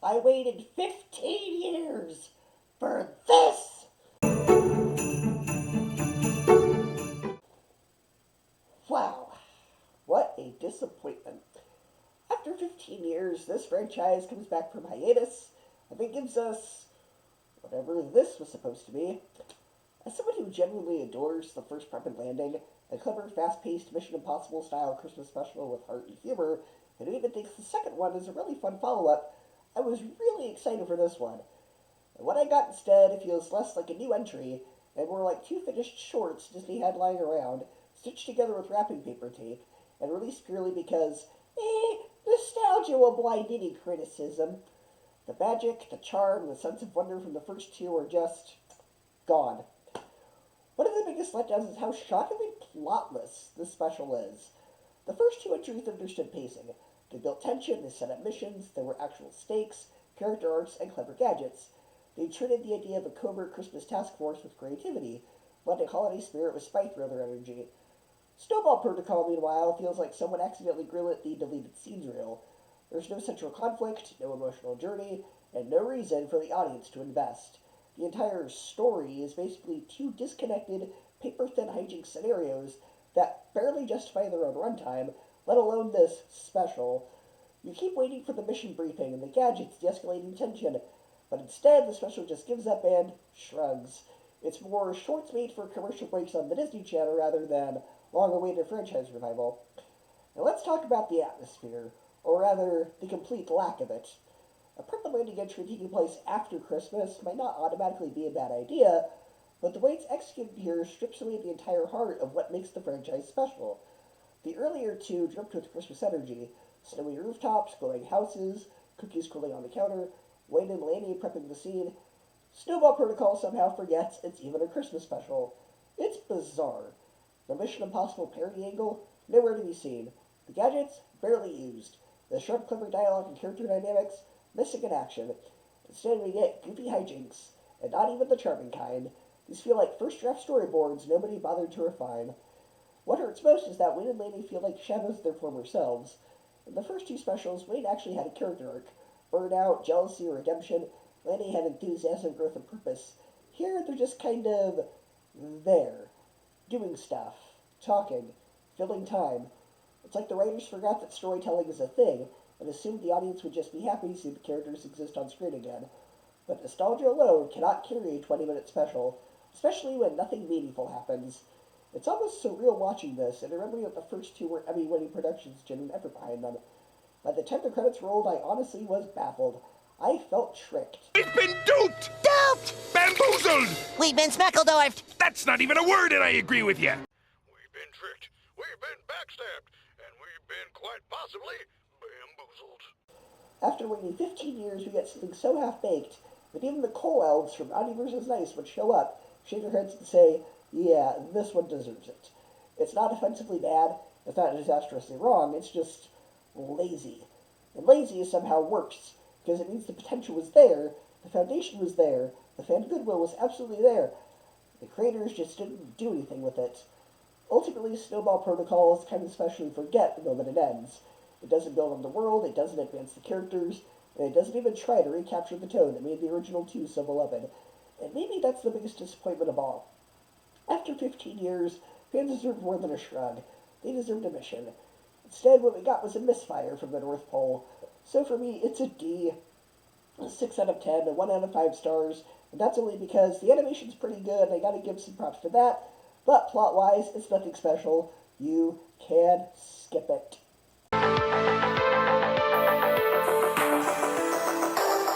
I waited 15 years for this! Wow, what a disappointment. After 15 years, this franchise comes back from hiatus and then gives us whatever this was supposed to be. As someone who genuinely adores the first Prep and Landing, a clever, fast-paced Mission Impossible style Christmas special with heart and humor, and who even thinks the second one is a really fun follow-up, I was really excited for this one. And what I got instead feels less like a new entry and more like two finished shorts Disney had lying around, stitched together with wrapping paper tape, and released purely because, nostalgia will blind any criticism. The magic, the charm, the sense of wonder from the first two are just gone. One of the biggest letdowns is how shockingly plotless this special is. The first two entries understood pacing. They built tension, they set up missions, there were actual stakes, character arcs, and clever gadgets. They treated the idea of a covert Christmas task force with creativity, blending holiday spirit with spite through their energy. Snowball Protocol, meanwhile, feels like someone accidentally greenlit the deleted scenes reel. There's no central conflict, no emotional journey, and no reason for the audience to invest. The entire story is basically two disconnected, paper-thin hijinks scenarios that barely justify their own runtime, let alone this special. You keep waiting for the mission briefing and the gadgets de-escalating tension, but instead the special just gives up and shrugs. It's more shorts made for commercial breaks on the Disney Channel rather than long-awaited franchise revival. Now let's talk about the atmosphere, or rather, the complete lack of it. A Prep and Landing entry taking place after Christmas might not automatically be a bad idea, but the way it's executed here strips away the entire heart of what makes the franchise special. The earlier two dripped with Christmas energy: snowy rooftops, glowing houses, cookies cooling on the counter, Wayne and Lanny prepping the scene. Snowball Protocol somehow forgets it's even a Christmas special. It's bizarre. The Mission Impossible parody angle, nowhere to be seen. The gadgets, barely used. The sharp, clever dialogue and character dynamics, missing in action. Instead, we get goofy hijinks, and not even the charming kind. These feel like first draft storyboards nobody bothered to refine. What hurts most is that Wayne and Lanny feel like shadows of their former selves. In the first two specials, Wayne actually had a character arc. Burnout, jealousy, redemption. Lanny had enthusiasm, growth, and purpose. Here, they're just kind of there. Doing stuff. Talking. Filling time. It's like the writers forgot that storytelling is a thing, and assumed the audience would just be happy to see the characters exist on screen again. But nostalgia alone cannot carry a 20-minute special, especially when nothing meaningful happens. It's almost surreal watching this, and remembering that the first two were Emmy-winning productions with genuine effort behind them. By the time the credits rolled, I honestly was baffled. I felt tricked. We've been duped! Duped! Bamboozled! We've been speckledorfed! That's not even a word, and I agree with you. We've been tricked, we've been backstabbed, and we've been quite possibly bamboozled. After waiting 15 years, we get something so half-baked that even the coal elves from Naughty vs. Nice would show up, shake their heads and say, yeah, this one deserves it. It's not offensively bad, it's not disastrously wrong, it's just lazy. And lazy somehow works, because it means the potential was there, the foundation was there, the fan goodwill was absolutely there. The creators just didn't do anything with it. Ultimately, Snowball Protocol is kind of especially forget the moment it ends. It doesn't build on the world, it doesn't advance the characters, and it doesn't even try to recapture the tone that made the original two so beloved. And maybe that's the biggest disappointment of all. After 15 years, fans deserved more than a shrug. They deserved a mission. Instead, what we got was a misfire from the North Pole. So for me, it's a D, a 6 out of 10, a 1 out of 5 stars, and that's only because the animation's pretty good, and I gotta give some props for that, but plot-wise, it's nothing special. You can skip it.